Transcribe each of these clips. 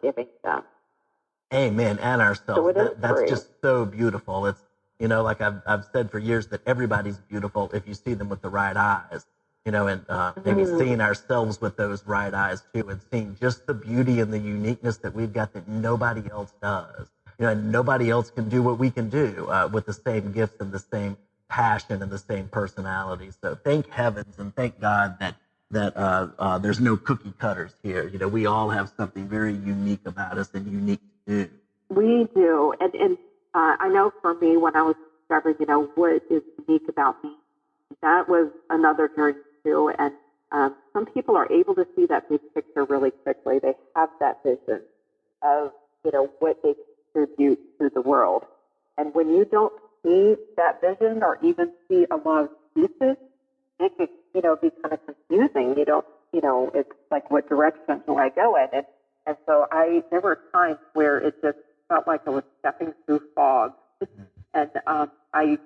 giving them. Amen. And So ourselves. it is That's free. just so beautiful. It's, like I've said for years that everybody's beautiful if you see them with the right eyes, and maybe seeing ourselves with those right eyes too, and seeing just the beauty and the uniqueness that we've got that nobody else does. And nobody else can do what we can do with the same gifts and the same passion and the same personality. So thank heavens and thank God that there's no cookie cutters here. We all have something very unique about us and unique to do. We do. And I know for me, when I was discovering, what is unique about me, that was another journey too. And some people are able to see that big picture really quickly. They have that vision of, what they contribute to the world. And when you don't see that vision or even see a lot of pieces, it could, be kind of confusing. You don't, it's like, what direction do I go in? And so there were times where it just felt like I was stepping through fog. And I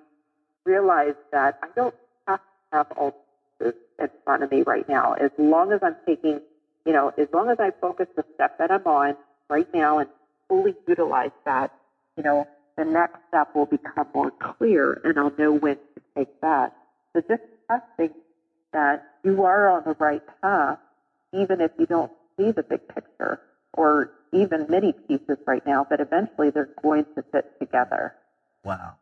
realized that I don't have to have all this in front of me right now. As long as I'm taking, as long as I focus the step that I'm on right now and fully utilize that, the next step will become more clear and I'll know when to take that. So just trusting that you are on the right path, even if you don't see the big picture or even many pieces right now, but eventually they're going to fit together. Wow.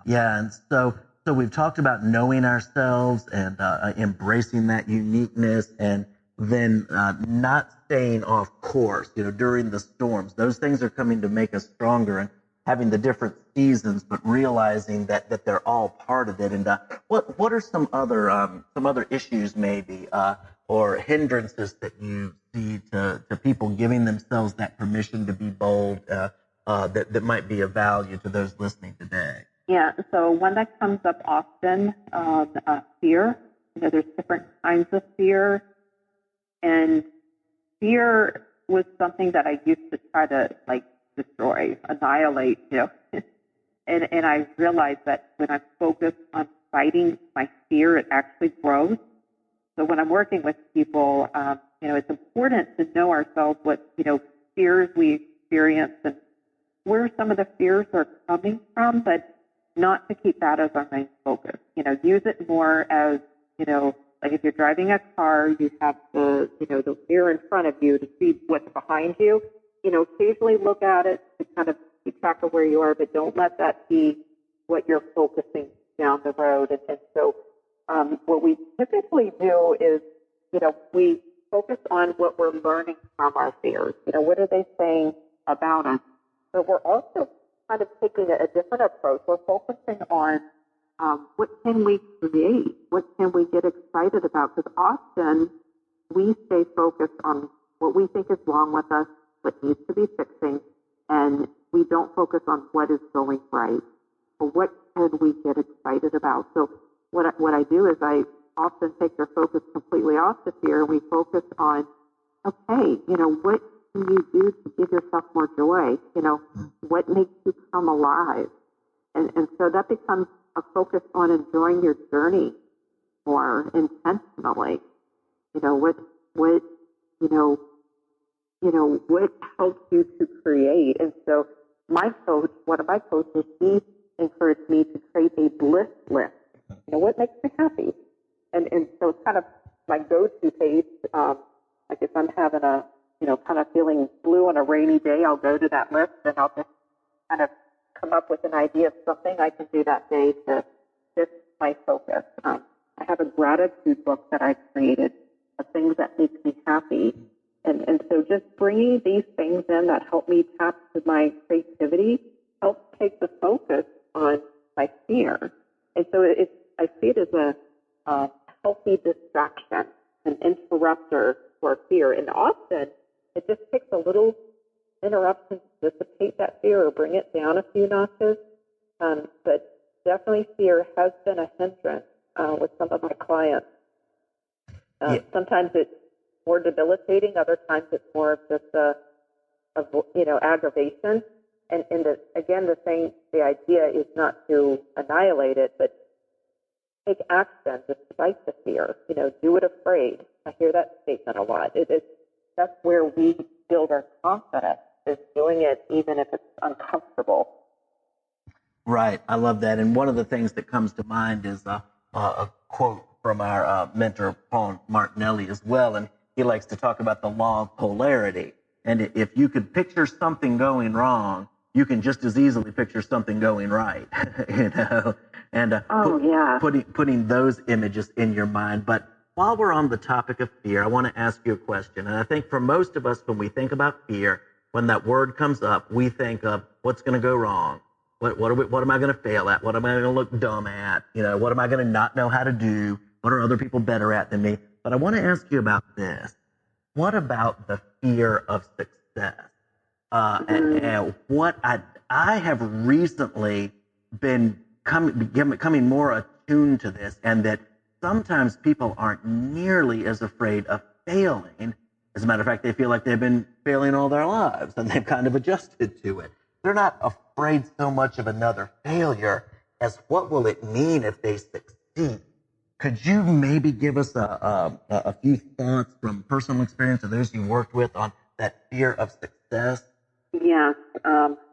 Yeah, and so we've talked about knowing ourselves and embracing that uniqueness, and then not staying off course, during the storms. Those things are coming to make us stronger, and having the different seasons, but realizing that they're all part of it. And what are some other issues maybe or hindrances that you see to people giving themselves that permission to be bold that might be of value to those listening today? Yeah, so one that comes up often, fear. There's different kinds of fear, and fear was something that I used to try to destroy, annihilate, and I realized that when I'm focused on fighting my fear, it actually grows. So when I'm working with people, it's important to know ourselves, what, fears we experience and where some of the fears are coming from, but not to keep that as our main focus. Use it more as, like if you're driving a car, you have the mirror in front of you to see what's behind you. Occasionally look at it to kind of keep track of where you are, but don't let that be what you're focusing down the road. And so what we typically do is, we focus on what we're learning from our fears. What are they saying about us? But we're also kind of taking a different approach. We're focusing on what can we create? What can we get excited about? Because often we stay focused on what we think is wrong with us, what needs to be fixing, and we don't focus on what is going right. Or what can we get excited about? So what I do is I often take their focus completely off the fear, and we focus on, okay, what can you do to give yourself more joy? What makes you come alive? And so that becomes a focus on enjoying your journey more intentionally. What helps you to create? And so one of my coaches, he encouraged me to create a bliss list. What makes me happy? And so it's kind of my go-to page. Like if I'm having kind of feeling blue on a rainy day, I'll go to that list and I'll just kind of come up with an idea of something I can do that day to shift my focus. I have a gratitude book that I created of things that make me happy. And so just bringing these things in that help me tap to my creativity helps take the focus on my fear. And so I see it as a healthy distraction, an interrupter for fear. And often it just takes a little interruption to dissipate that fear or bring it down a few notches. But definitely fear has been a hindrance with some of my clients. Sometimes it's more debilitating. Other times it's more of just aggravation. And the idea is not to annihilate it, but take action despite the fear. Do it afraid. I hear that statement a lot. That's where we build our confidence is doing it even if it's uncomfortable. Right. I love that. And one of the things that comes to mind is a quote from our mentor, Paul Martinelli, as well. And he likes to talk about the law of polarity. And if you could picture something going wrong, you can just as easily picture something going right, you know, and putting those images in your mind. But while we're on the topic of fear, I want to ask you a question. And I think for most of us, when we think about fear, when that word comes up, we think of what's going to go wrong. What am I going to fail at? What am I going to look dumb at? You know, what am I going to not know how to do? What are other people better at than me? But I want to ask you about this. What about the fear of success? And what I have recently been becoming more attuned to this, and that sometimes people aren't nearly as afraid of failing. As a matter of fact, they feel like they've been failing all their lives, and they've kind of adjusted to it. They're not afraid so much of another failure as what will it mean if they succeed. Could you maybe give us a few thoughts from personal experience of those you worked with on that fear of success? Yes.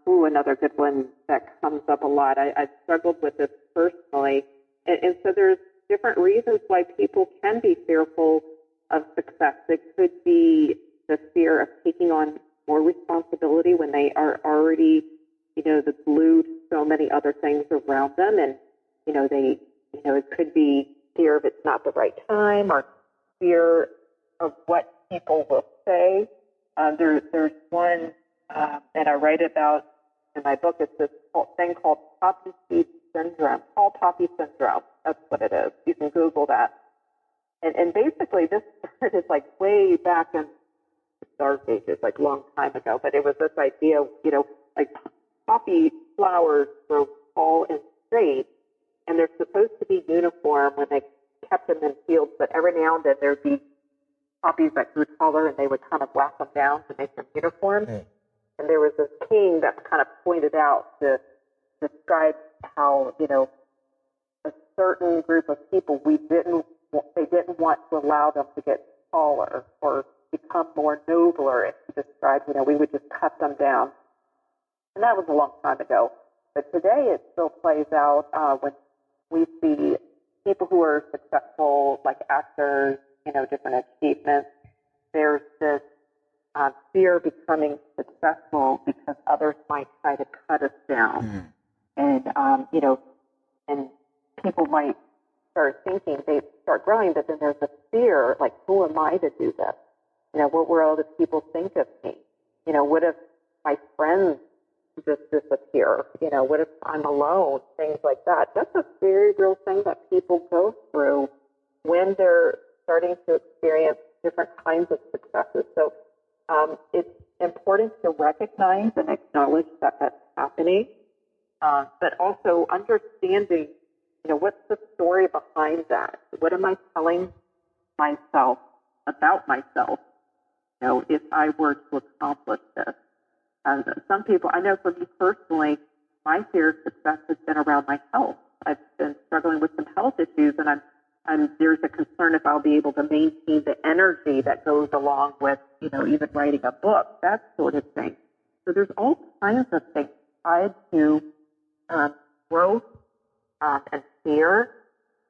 Another good one that comes up a lot. I've struggled with this personally. And so there's different reasons why people can be fearful of success. It could be the fear of taking on more responsibility when they are already, the glued to so many other things around them. And, it could be fear of it's not the right time, or fear of what people will say. There's one that I write about in my book. It's this thing called poppy seed syndrome, tall poppy syndrome. That's what it is. You can Google that. And basically this started like way back in the Dark Ages, like a long time ago. But it was this idea, like poppy flowers grow tall and straight, and they're supposed to be uniform when they kept them in fields. But every now and then there'd be poppies that grew taller, and they would kind of whack them down to make them uniform. Mm. And there was this king that kind of pointed out to describe how, a certain group of people, they didn't want to allow them to get taller or become more nobler. And he described, we would just cut them down. And that was a long time ago. But today it still plays out when we see people who are successful, like actors, different achievements. There's this fear of becoming successful because others might try to cut us down. Mm. And people might start thinking, they start growing, but then there's a fear, like, who am I to do this? What will other people think of me? What if my friends just disappear? What if I'm alone? Things like that. That's a very real thing that people go through when they're starting to experience different kinds of successes. So it's important to recognize and acknowledge that that's happening, but also understanding, what's the story behind that? What am I telling myself about myself, if I were to accomplish this? Some people, I know for me personally, my fear of success has been around my health. I've been struggling with some health issues, and there's a concern if I'll be able to maintain the energy that goes along with, even writing a book, that sort of thing. So there's all kinds of things tied to growth and fear,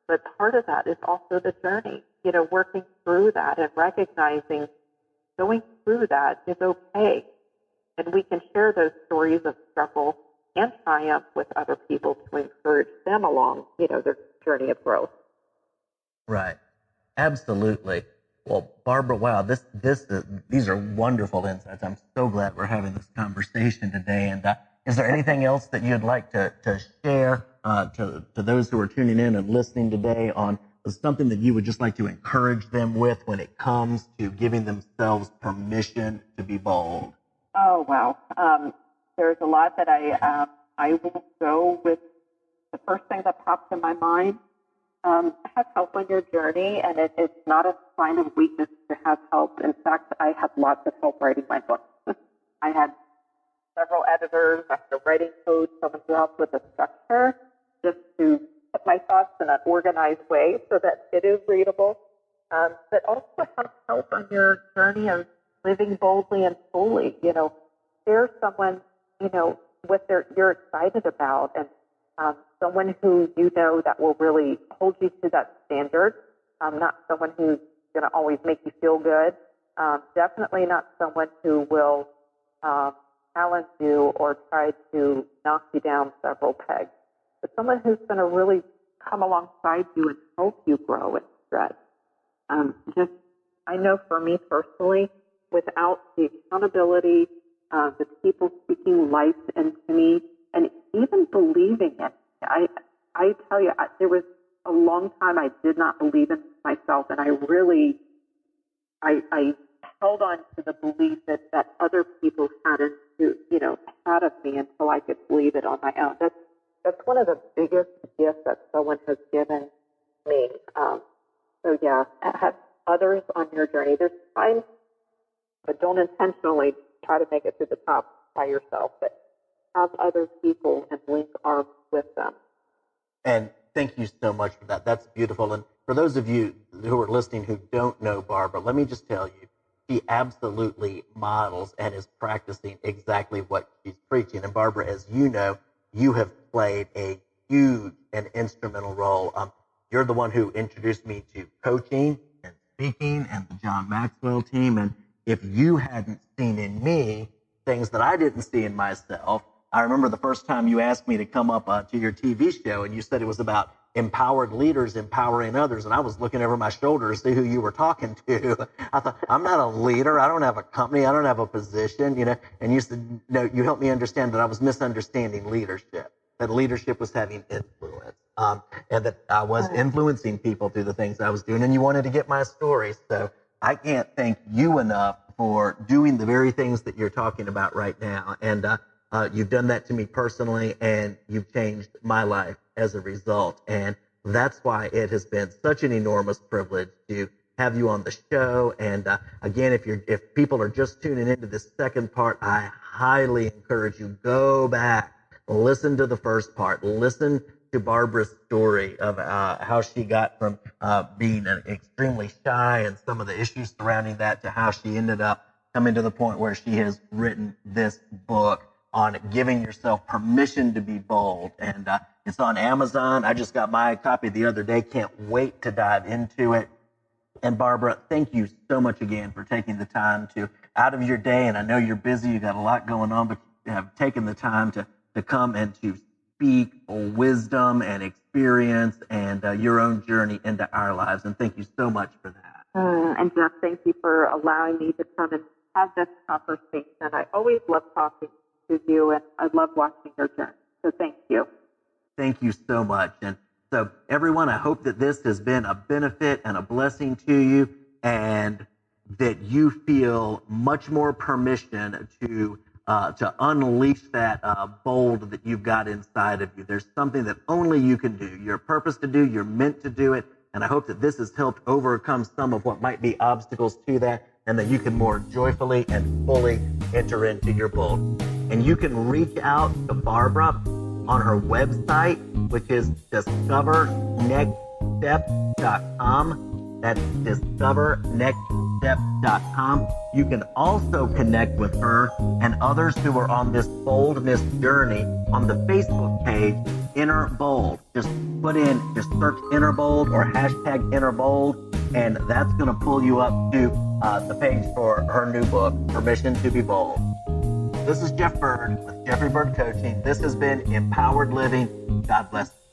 but part of that is also the journey, working through that and recognizing going through that is okay. And we can share those stories of struggle and triumph with other people to encourage them along, their journey of growth. Right. Absolutely. Well, Barbara, wow, these are wonderful insights. I'm so glad we're having this conversation today. And is there anything else that you'd like to share to those who are tuning in and listening today on something that you would just like to encourage them with when it comes to giving themselves permission to be bold? Oh, wow. There's a lot that I will go with. The first thing that pops in my mind, have help on your journey, and it's not a sign of weakness to have help. In fact, I had lots of help writing my book. I had several editors, I had a writing coach, someone who helped with the structure, just to put my thoughts in an organized way so that it is readable. But also have help on your journey of living boldly and fully. Share someone, what you're excited about, and someone who that will really hold you to that standard, not someone who's going to always make you feel good, definitely not someone who will challenge you or try to knock you down several pegs, but someone who's going to really come alongside you and help you grow and stretch. I know for me personally, without the accountability, the people speaking life into me, and even believing it, I tell you, there was a long time I did not believe in myself, and I held on to the belief that other people had of me until I could believe it on my own. That's one of the biggest gifts that someone has given me. So yeah, have others on your journey. There's times, but don't intentionally try to make it to the top by yourself, but have other people and link arms with them. And thank you so much for that. That's beautiful. And for those of you who are listening who don't know Barbara, let me just tell you, she absolutely models and is practicing exactly what she's preaching. And Barbara, as you know, you have played a huge and instrumental role. You're the one who introduced me to coaching and speaking and the John Maxwell team. And if you hadn't seen in me things that I didn't see in myself, I remember the first time you asked me to come up to your TV show, and you said it was about empowered leaders empowering others, and I was looking over my shoulder to see who you were talking to. I thought, I'm not a leader. I don't have a company. I don't have a position, And you said, no, you helped me understand that I was misunderstanding leadership, that leadership was having influence, and that I was influencing people through the things I was doing, and you wanted to get my story. So I can't thank you enough for doing the very things that you're talking about right now. And you've done that to me personally, and you've changed my life as a result. And that's why it has been such an enormous privilege to have you on the show. And again, if people are just tuning into this second part, I highly encourage you, go back, listen to the first part, listen to Barbara's story of how she got from being extremely shy and some of the issues surrounding that to how she ended up coming to the point where she has written this book on giving yourself permission to be bold. And it's on Amazon. I just got my copy the other day. Can't wait to dive into it. And Barbara, thank you so much again for taking the time to, out of your day, and I know you're busy, you got a lot going on, but you have taken the time to come and to speak wisdom and experience and your own journey into our lives. And thank you so much for that. And Jeff, thank you for allowing me to come and have this conversation. I always love talking to you, and I love watching your journey. So thank you. Thank you so much. And so everyone, I hope that this has been a benefit and a blessing to you, and that you feel much more permission to unleash that bold that you've got inside of you. There's something that only you can do. You're purposed to do. You're meant to do it. And I hope that this has helped overcome some of what might be obstacles to that, and that you can more joyfully and fully enter into your bold. And you can reach out to Barbara on her website, which is discovernextstep.com. That's discovernextstep.com. You can also connect with her and others who are on this boldness journey on the Facebook page, Inner Bold. Just search Inner Bold or hashtag Inner Bold, and that's going to pull you up to the page for her new book, Permission to Be Bold. This is Jeff Byrd with Jeffrey Byrd Coaching. This has been Empowered Living. God bless you.